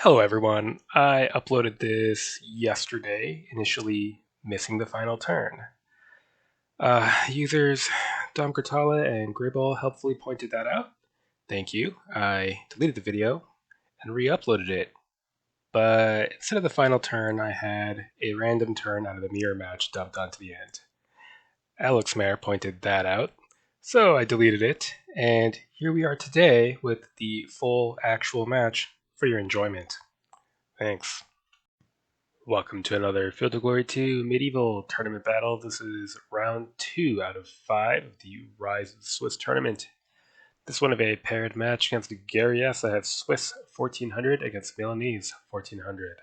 Hello, everyone. I uploaded this yesterday, initially missing the final turn. Users Dom Cortala and Gribble helpfully pointed that out. Thank you. I deleted the video and re uploaded it. But instead of the final turn, I had a random turn out of the mirror match dumped onto the end. Alex Mayer pointed that out, so I deleted it, and here we are today with the full actual match for your enjoyment. Thanks. Welcome to another Field of Glory 2 Medieval Tournament Battle. This is round 2 out of 5 of the Rise of the Swiss Tournament. This one of a paired match against Gary S. I have Swiss 1400 against Milanese 1400.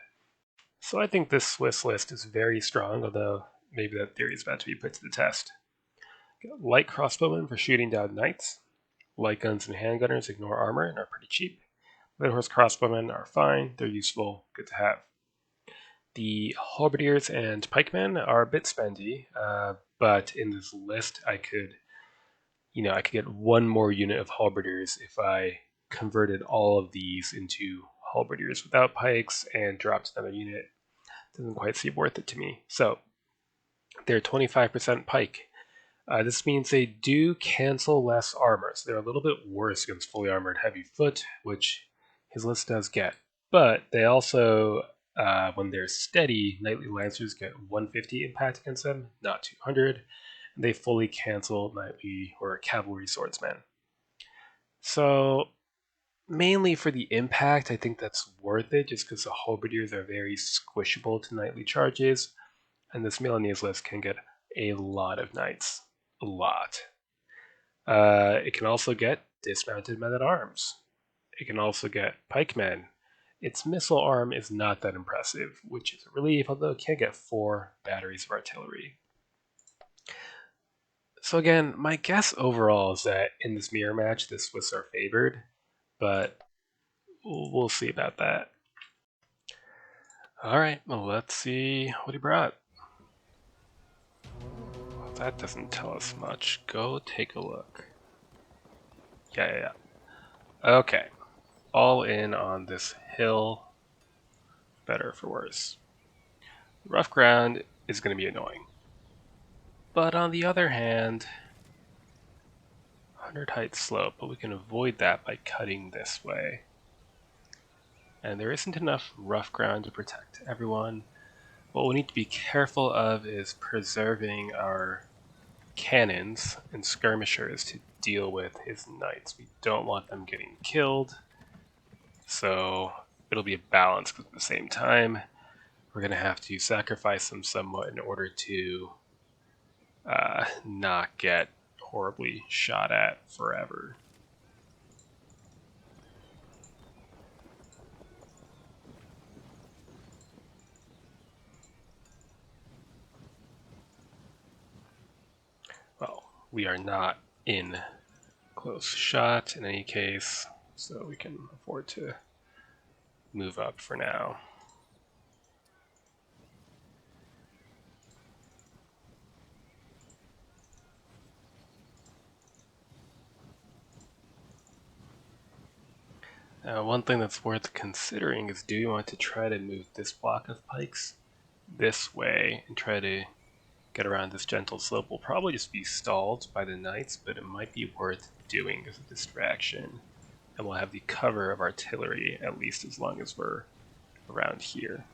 So I think this Swiss list is very strong, although maybe that theory is about to be put to the test. Light crossbowmen for shooting down knights. Light guns and handgunners ignore armor and are pretty cheap. Light horse crossbowmen are fine, they're useful, good to have. The halberdiers and pikemen are a bit spendy, but in this list I could get one more unit of halberdiers if I converted all of these into halberdiers without pikes and dropped another unit. Doesn't quite seem worth it to me. So they're 25% pike. This means they do cancel less armor, so they're a little bit worse against fully armored heavy foot, which his list does get. But they also, when they're steady, knightly lancers get 150 impact against them, not 200. And they fully cancel knightly or cavalry swordsmen. So mainly for the impact, I think that's worth it, just because the halberdiers are very squishable to knightly charges, and this Milanese list can get a lot of knights. A lot. It can also get dismounted men-at-arms. It can also get pikemen. Its missile arm is not that impressive, which is a relief, although it can get 4 batteries of artillery. So again, my guess overall is that in this mirror match, the Swiss are favored, but we'll see about that. Alright, well, let's see what he brought. Well, that doesn't tell us much. Go take a look. Yeah. Okay. All in on this hill, better for worse. Rough ground is going to be annoying. But on the other hand, 100 height slope, but we can avoid that by cutting this way. And there isn't enough rough ground to protect everyone. What we need to be careful of is preserving our cannons and skirmishers to deal with his knights. We don't want them getting killed, so it'll be a balance, but at the same time, we're going to have to sacrifice them somewhat in order to not get horribly shot at forever. Well, we are not in close shot in any case, so we can afford to move up for now. Now, one thing that's worth considering is, do you want to try to move this block of pikes this way and try to get around this gentle slope? We'll probably just be stalled by the knights, but it might be worth doing as a distraction. And we'll have the cover of artillery at least as long as we're around here.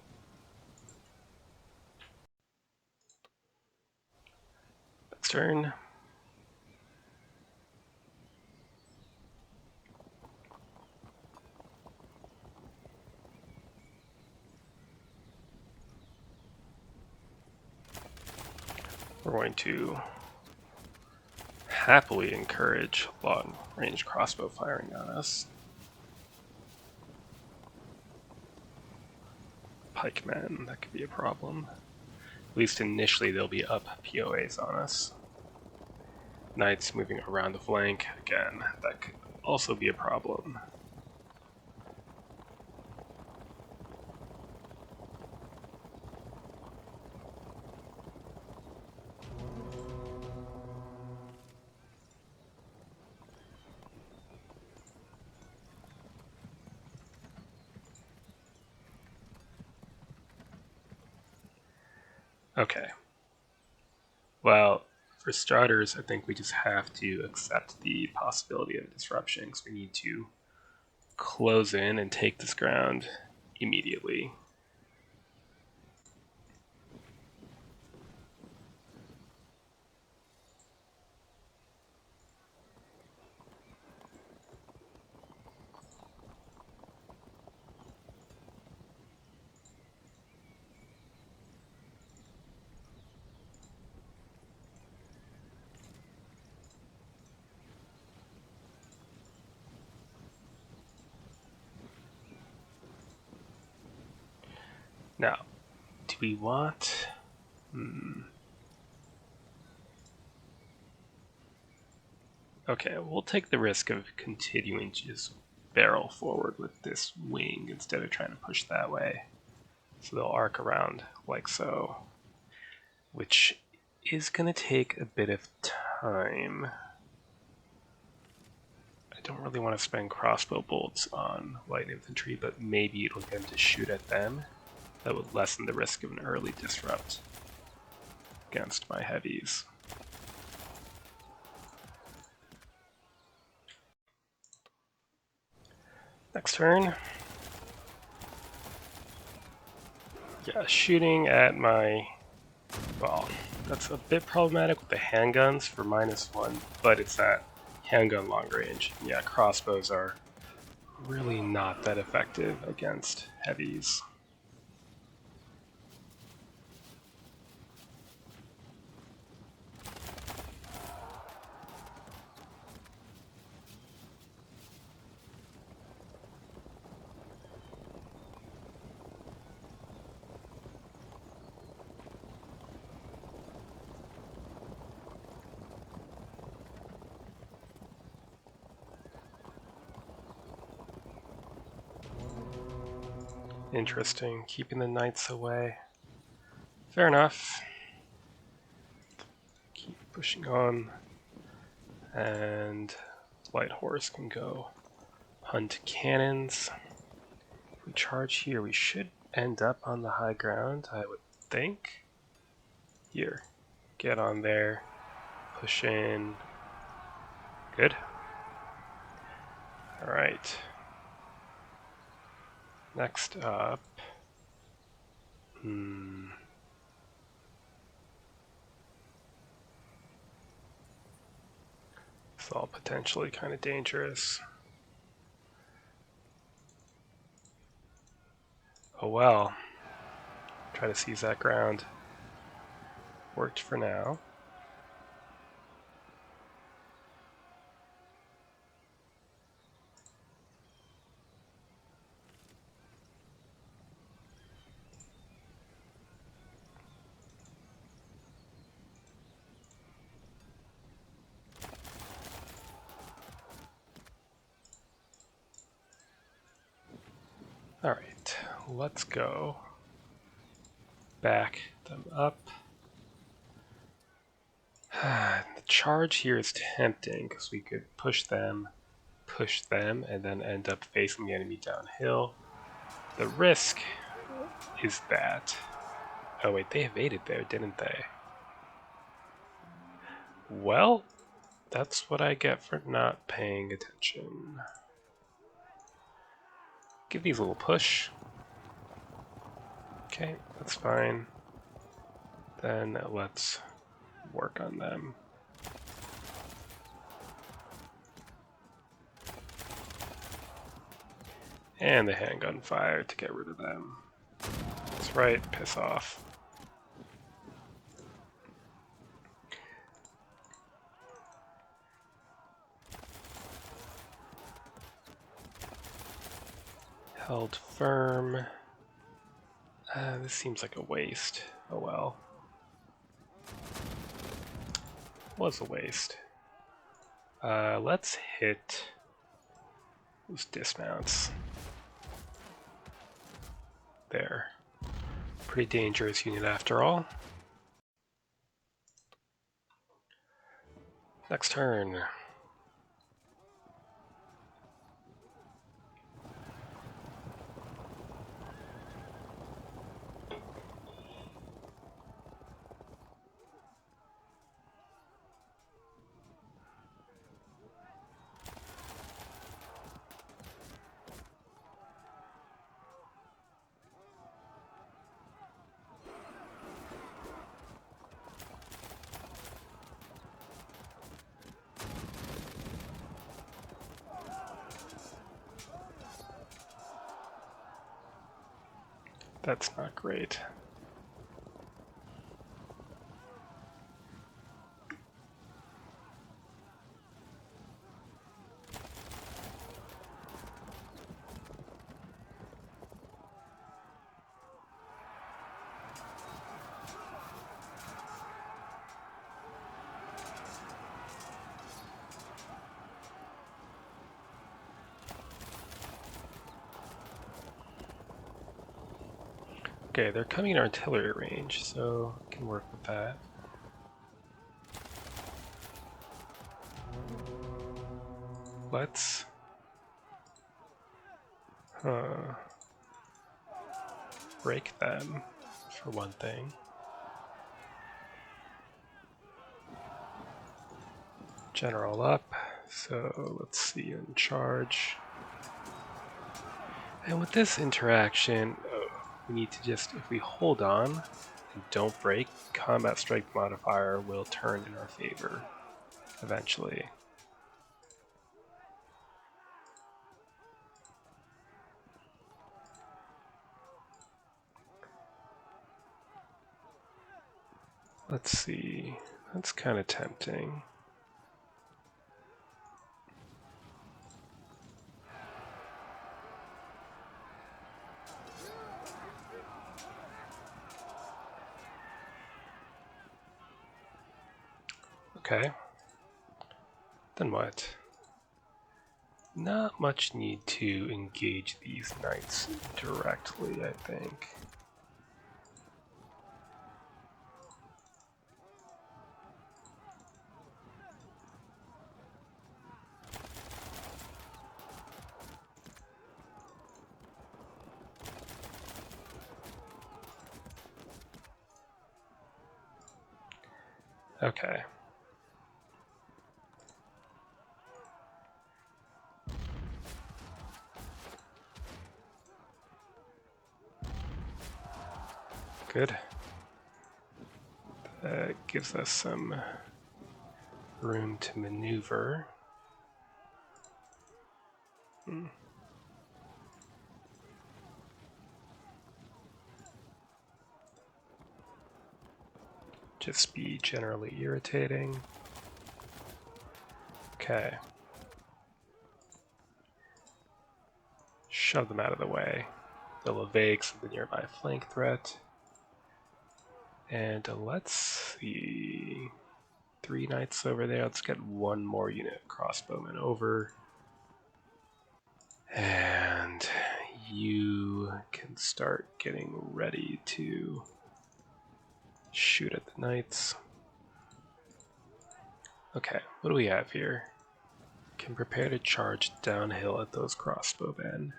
Next turn. We're going to happily encourage long-range crossbow firing on us. Pikemen, that could be a problem. At least initially they'll be up POAs on us. Knights moving around the flank, again, that could also be a problem. Okay. Well, for starters, I think we just have to accept the possibility of a disruption because we need to close in and take this ground immediately. Now, do we want... Okay, we'll take the risk of continuing to just barrel forward with this wing instead of trying to push that way. So they'll arc around like so, which is going to take a bit of time. I don't really want to spend crossbow bolts on light infantry, but maybe it'll get them to shoot at them. That would lessen the risk of an early disrupt against my heavies. Next turn. Yeah, shooting at my... Well, that's a bit problematic with the handguns for -1, but it's that handgun long range. Yeah, crossbows are really not that effective against heavies. Interesting, keeping the knights away. Fair enough. Keep pushing on. And light horse can go hunt cannons. If we charge here, we should end up on the high ground, I would think. Here, get on there, push in. Good. Alright. Next up. It's all potentially kind of dangerous. Oh well. Try to seize that ground. Worked for now. Alright, let's go back them up. The charge here is tempting because we could push them, and then end up facing the enemy downhill. The risk is that... Oh wait, they evaded there, didn't they? Well, that's what I get for not paying attention. Give these a little push. Okay, that's fine. Then let's work on them. And the handgun fire to get rid of them. That's right, piss off. Held firm. This seems like a waste. Oh well. Was a waste. Let's hit those dismounts. There. Pretty dangerous unit after all. Next turn. That's not great. Okay, they're coming in artillery range, so I can work with that. Let's break them, for one thing. General up, so let's see, in charge. And with this interaction, we need to just, if we hold on and don't break, combat strength modifier will turn in our favor eventually. Let's see, that's kind of tempting. Okay. Then what? Not much need to engage these knights directly, I think. Okay. Good. That gives us some room to maneuver. Just be generally irritating. Okay. Shove them out of the way. They'll evade the nearby flank threat. And let's see. 3 knights over there. Let's get one more unit of crossbowmen over. And you can start getting ready to shoot at the knights. Okay, what do we have here? Can prepare to charge downhill at those crossbowmen.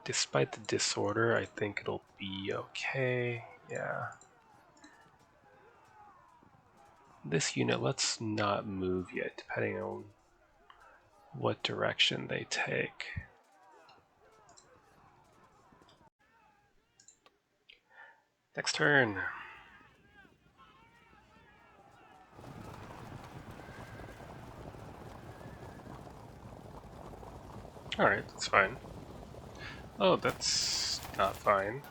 Despite the disorder, I think it'll be okay. Yeah. This unit, let's not move yet, depending on what direction they take. Next turn. Alright, that's fine. Oh, that's not fine.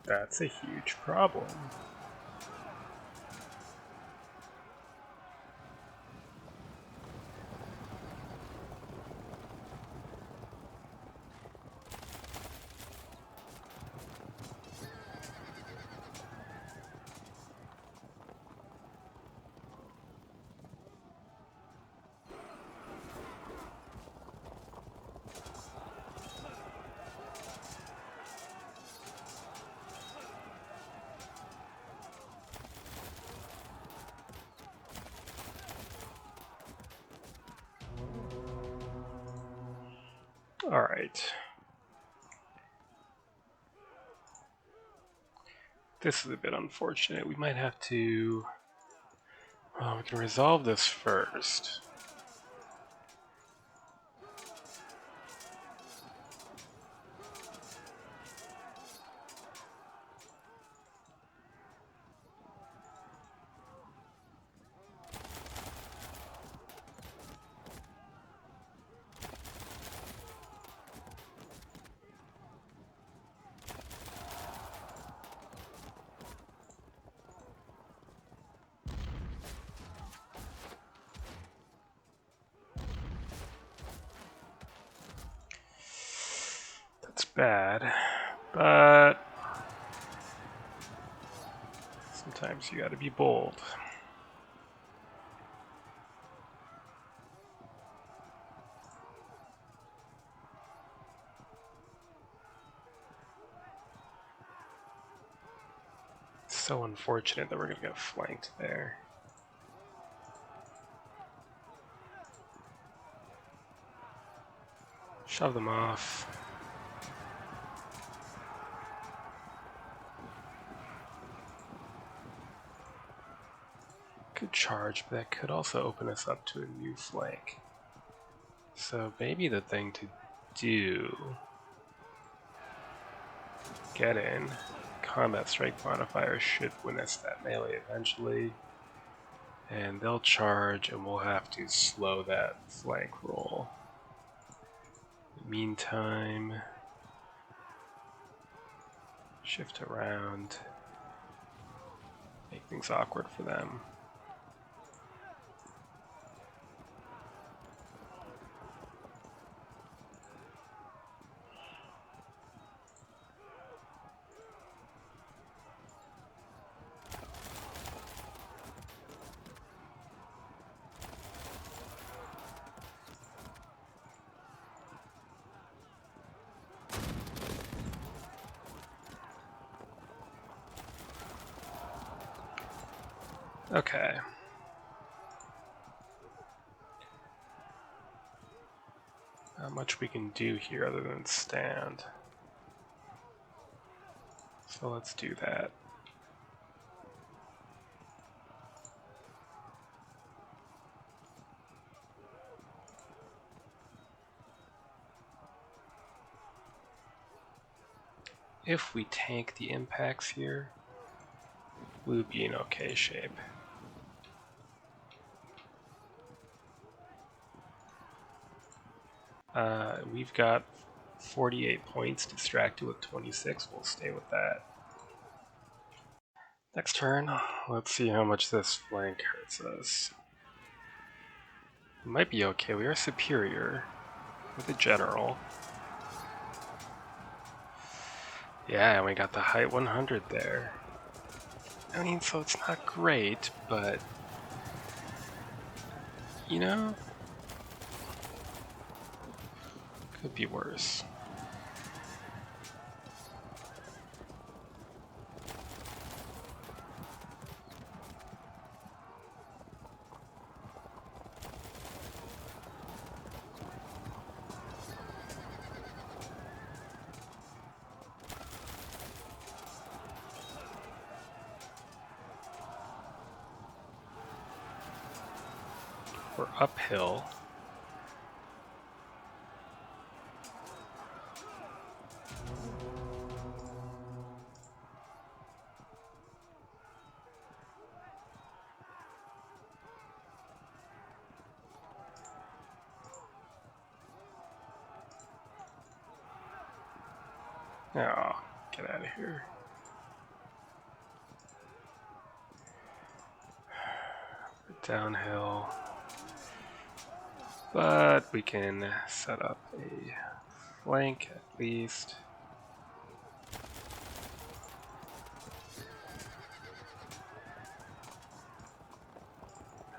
That's a huge problem. Alright. This is a bit unfortunate. We might have to... Well, we can resolve this first. bad, but sometimes you gotta be bold. So unfortunate that we're gonna get flanked there. Shove them off. Good charge, but that could also open us up to a new flank. So maybe the thing to do... Get in. Combat strike modifier should win us that melee eventually. And they'll charge and we'll have to slow that flank roll. In the meantime, shift around, make things awkward for them. Okay. Not much we can do here other than stand. So let's do that. If we tank the impacts here, we'll be in okay shape. We've got 48 points distracted with 26. We'll stay with that. Next turn, let's see how much this flank hurts us. It might be okay. We are superior with a general. Yeah, and we got the height 100 there. I mean, so it's not great, but you know, could be worse. We're uphill. Oh, get out of here. We're downhill. But we can set up a flank at least.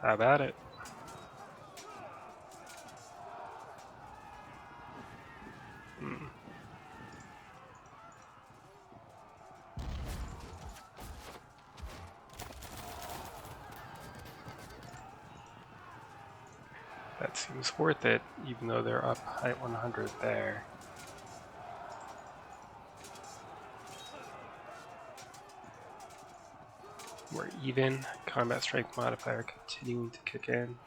How about it? That seems worth it, even though they're up height 100 there. We're even. Combat strength modifier continuing to kick in.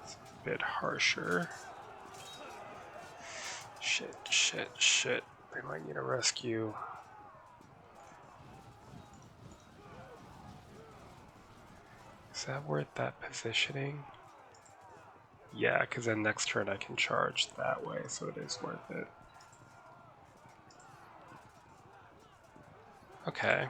It's a bit harsher. Shit. They might need a rescue. Is that worth that positioning? Yeah, because then next turn I can charge that way, so it is worth it. Okay.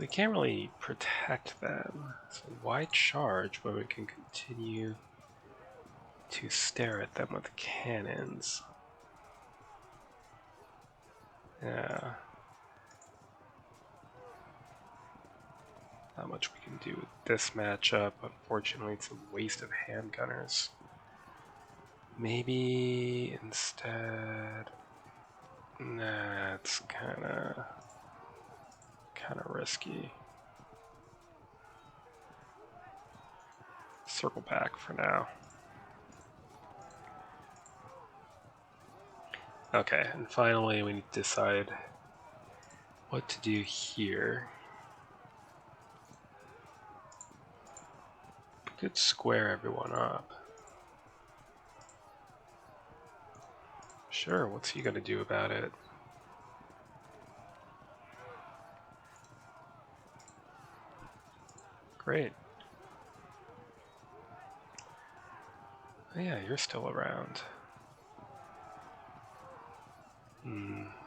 We can't really protect them, so why charge when we can continue to stare at them with cannons? Yeah. Not much we can do with this matchup. Unfortunately, it's a waste of handgunners. Maybe instead... Nah, it's kinda risky. Circle back for now. Okay, and finally we need to decide what to do here. We could square everyone up. Sure, what's he gonna do about it? Great. Oh yeah, you're still around.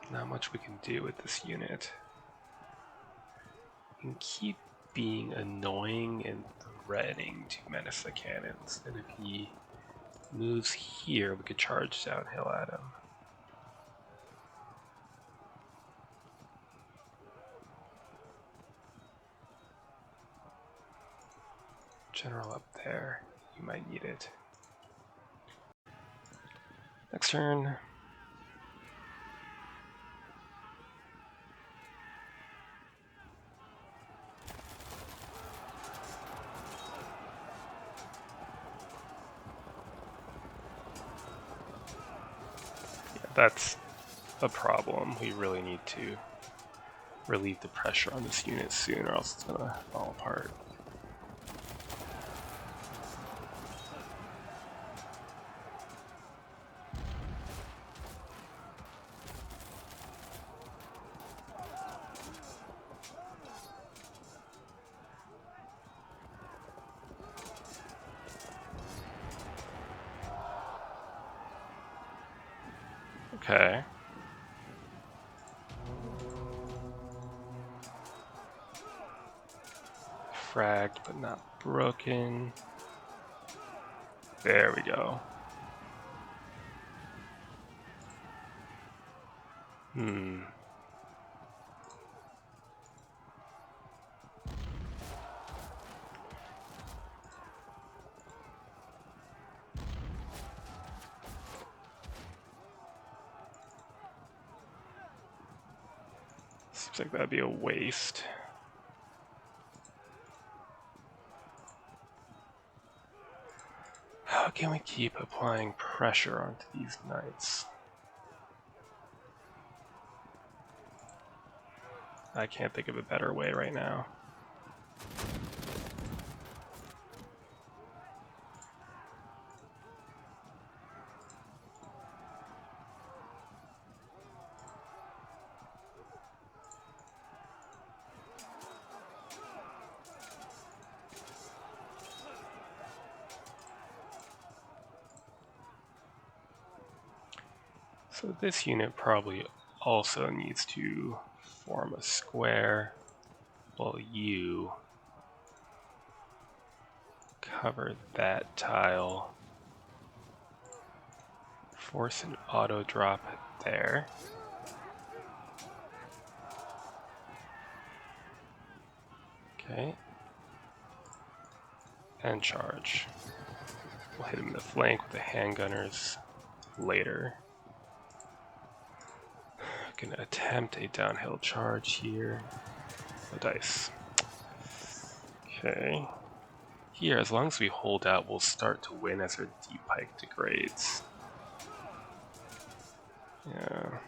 Not much we can do with this unit. We can keep being annoying and threatening to menace the cannons, and if he moves here, we could charge downhill at him. General up there, you might need it. Next turn. Yeah, that's a problem. We really need to relieve the pressure on this unit soon, or else it's gonna fall apart. Okay. Fragged but not broken. There we go. Seems like that'd be a waste. How can we keep applying pressure onto these knights? I can't think of a better way right now. So this unit probably also needs to form a square while you cover that tile. Force an auto drop there. Okay. And charge. We'll hit him in the flank with the handgunners later. Gonna attempt a downhill charge here. No dice. Okay. Here, as long as we hold out, we'll start to win as our deep pike degrades. Yeah.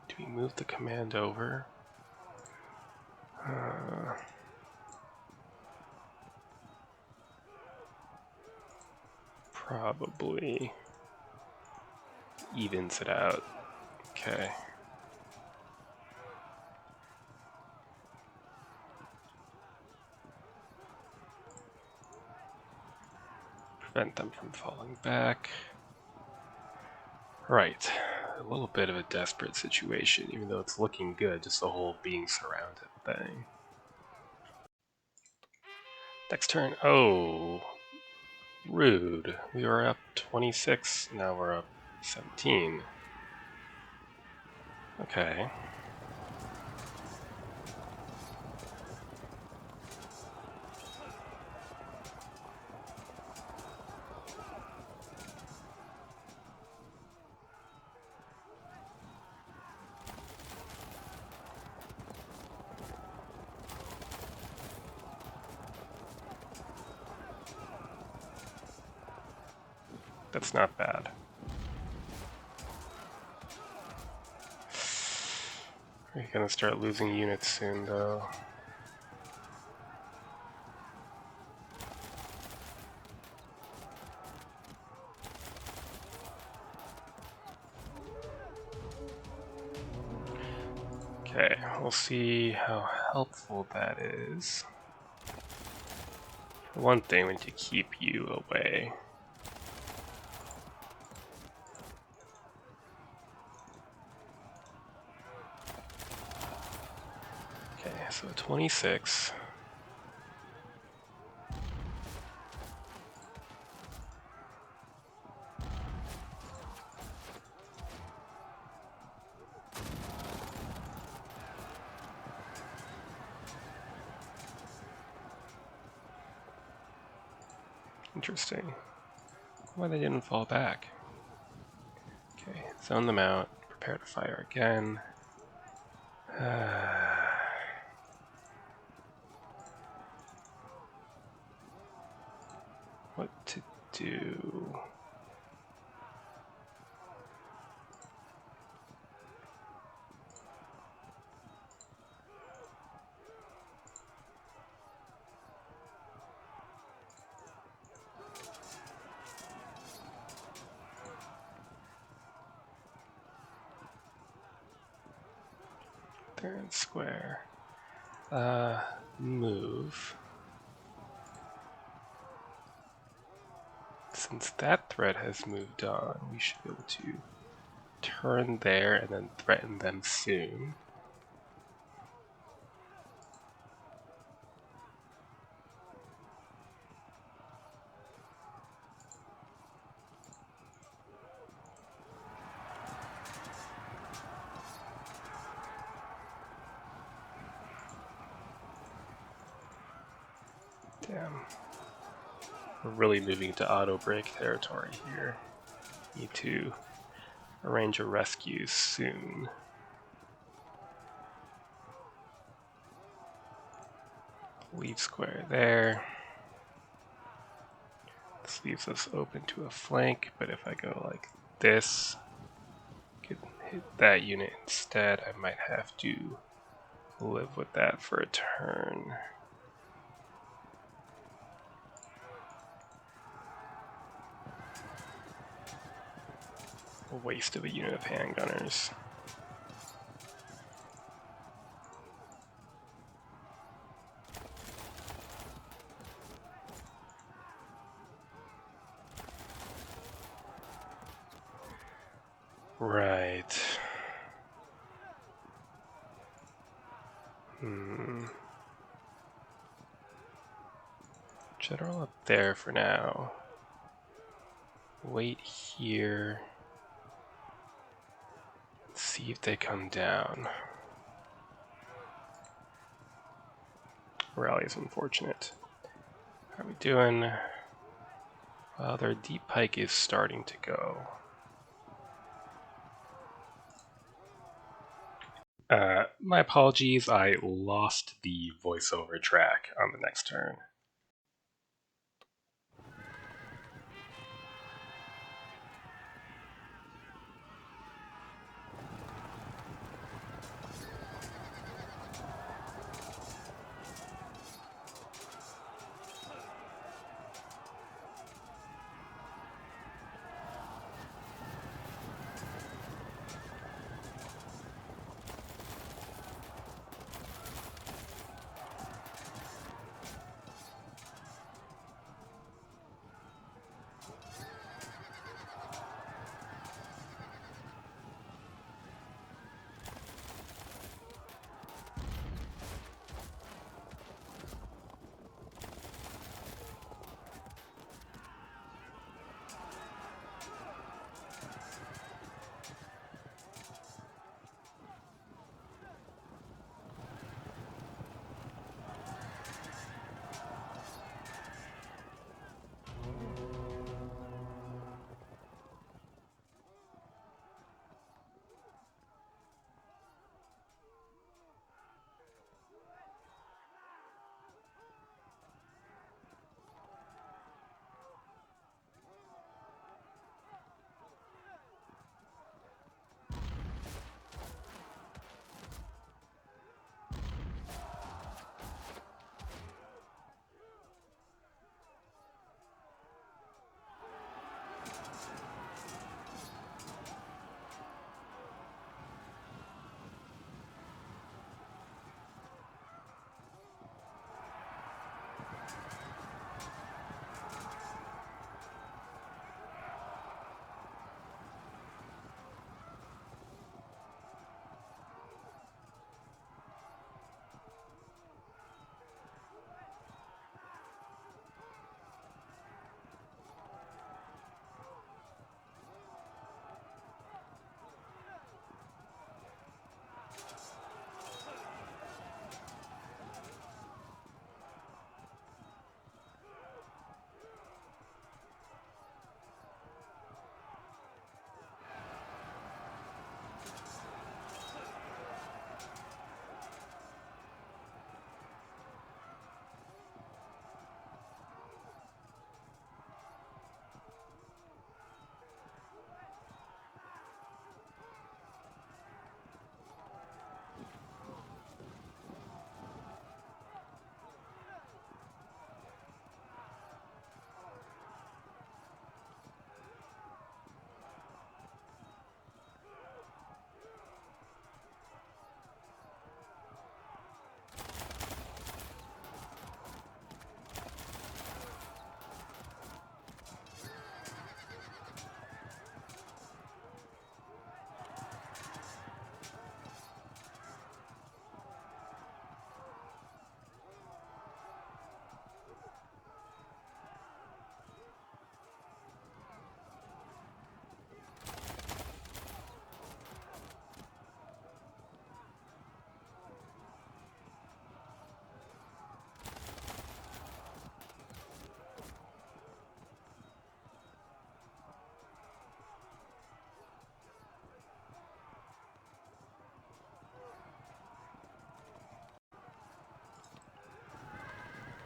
Do we move the command over? Probably evens it out. Okay. prevent them from falling back. Right, a little bit of a desperate situation, even though it's looking good, just the whole being surrounded thing. Next turn, oh, rude. We were up 26, now we're up 17. Okay. That's not bad. We're gonna start losing units soon, though. Okay, we'll see how helpful that is. For one thing, we need to keep you away. Okay, so 26. Interesting. Why they didn't fall back. Okay, zone them out. Prepare to fire again. What to do? They're in square. Move. Since that threat has moved on, we should be able to turn there and then threaten them soon. Damn. We're really moving to auto break territory here. Need to arrange a rescue soon. Leave square there. This leaves us open to a flank, but if I go like this, could hit that unit instead. I might have to live with that for a turn. A waste of a unit of handgunners. Right. General up there for now. Wait here. See if they come down. Rally is unfortunate. How are we doing? Well, their deep pike is starting to go. My apologies, I lost the voiceover track on the next turn.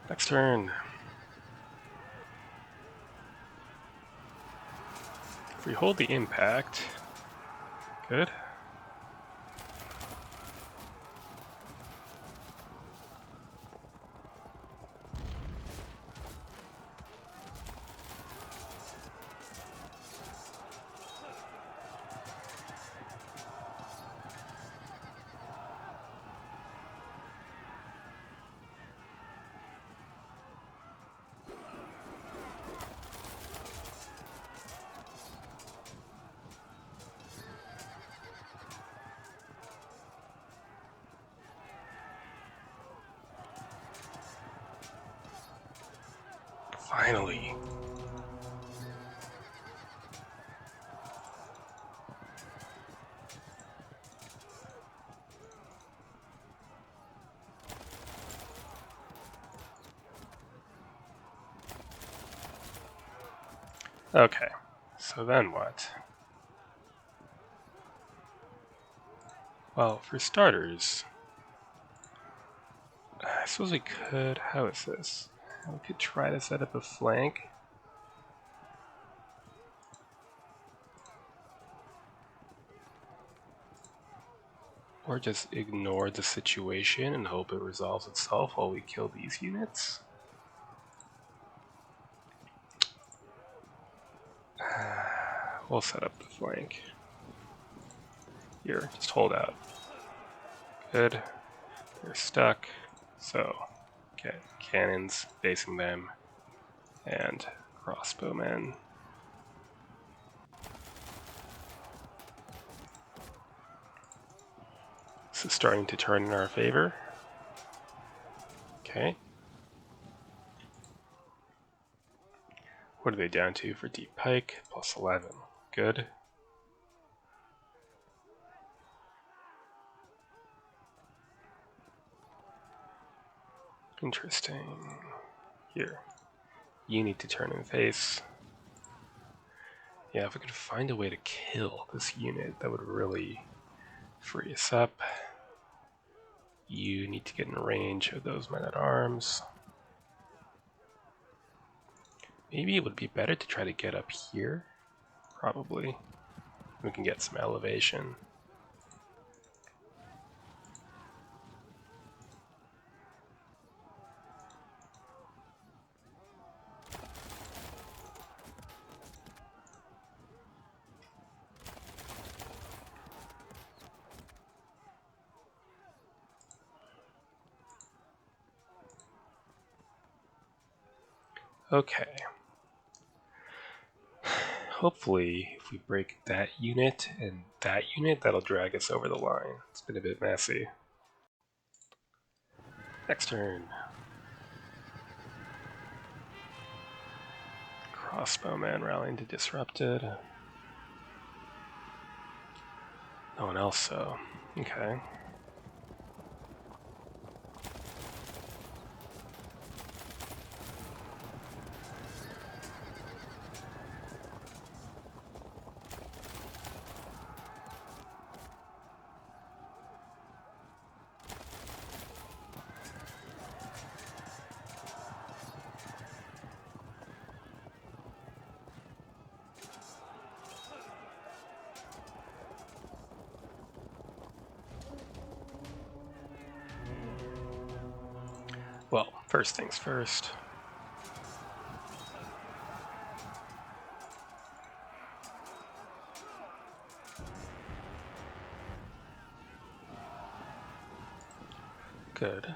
Next turn. If we hold the impact, good. Finally. Okay, so then what? Well, for starters, I suppose we could. How is this? We could try to set up a flank. Or just ignore the situation and hope it resolves itself while we kill these units. We'll set up the flank. Here, just hold out. Good. They're stuck. So, get cannons facing them and crossbowmen. This is starting to turn in our favor. Okay. What are they down to for deep pike? Plus 11. Good. Interesting. Here. You need to turn and face. Yeah, if we could find a way to kill this unit, that would really free us up. You need to get in range of those men-at-arms. Maybe it would be better to try to get up here. Probably. We can get some elevation. Okay. Hopefully, if we break that unit and that unit, that'll drag us over the line. It's been a bit messy. Next turn. Crossbowman rallying to disrupted. No one else, so. Okay. Well, first things first. Good.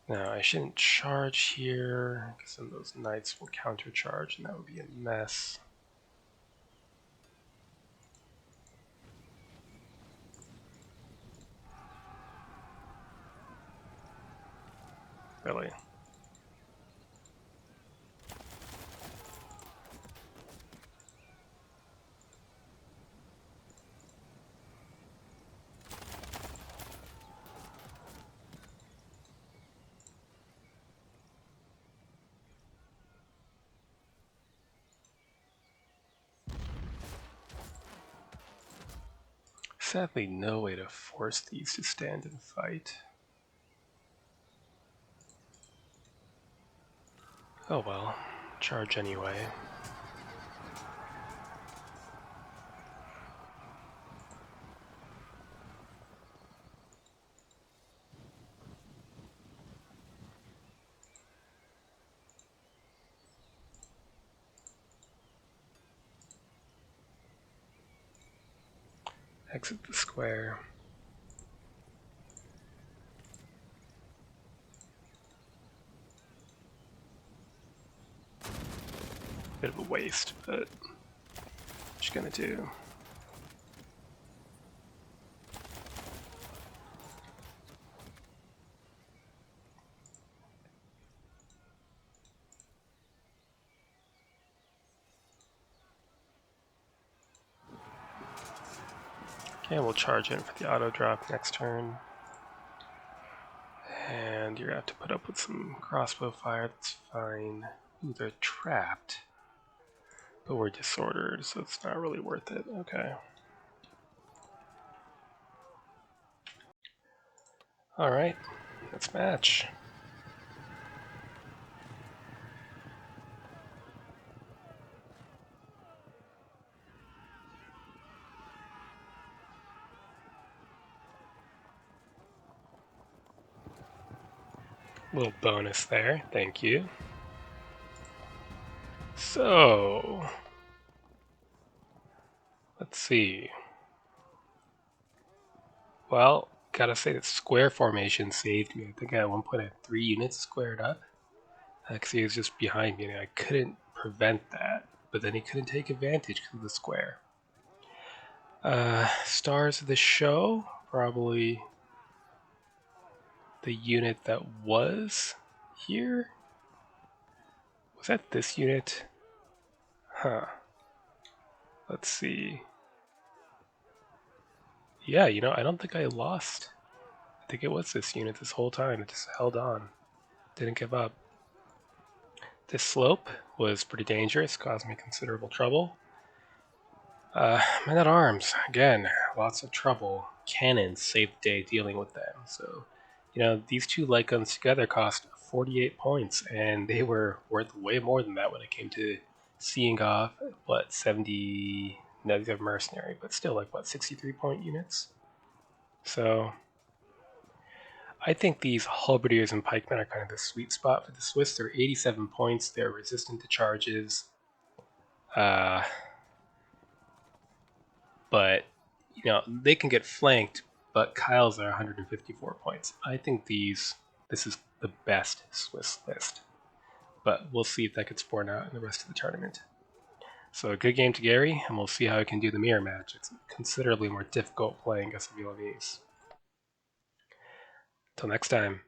Now, I shouldn't charge here, because then those knights will countercharge, and that would be a mess. Really. Sadly, no way to force these to stand and fight. Oh well, charge anyway. Exit the square. Bit of a waste, but what you gonna do? Okay, we'll charge in for the auto drop next turn. And you're gonna have to put up with some crossbow fire, that's fine. Ooh, they're trapped. But we're disordered, so it's not really worth it. Okay. Alright, let's match. Little bonus there, thank you. So, let's see. Well, gotta say that square formation saved me. I think at one point I had 3 units squared up. Because he was just behind me and I couldn't prevent that. But then he couldn't take advantage because of the square. Stars of the show, probably the unit that was here. Was that this unit? Huh. Let's see. Yeah, you know, I don't think I lost. I think it was this unit this whole time. It just held on. Didn't give up. This slope was pretty dangerous, caused me considerable trouble. Men at arms, again, lots of trouble. Cannons saved the day dealing with them. So, you know, these two light guns together cost 48 points, and they were worth way more than that when it came to seeing off, 70. No, these are mercenary, but still, 63 point units? So, I think these halberdiers and pikemen are kind of the sweet spot for the Swiss. They're 87 points, they're resistant to charges. But you know they can get flanked. But Kyle's are 154 points. I think this is the best Swiss list. But we'll see if that gets borne out in the rest of the tournament. So a good game to Gary, and we'll see how he can do the mirror match. It's considerably more difficult playing against the Milanese. Till next time.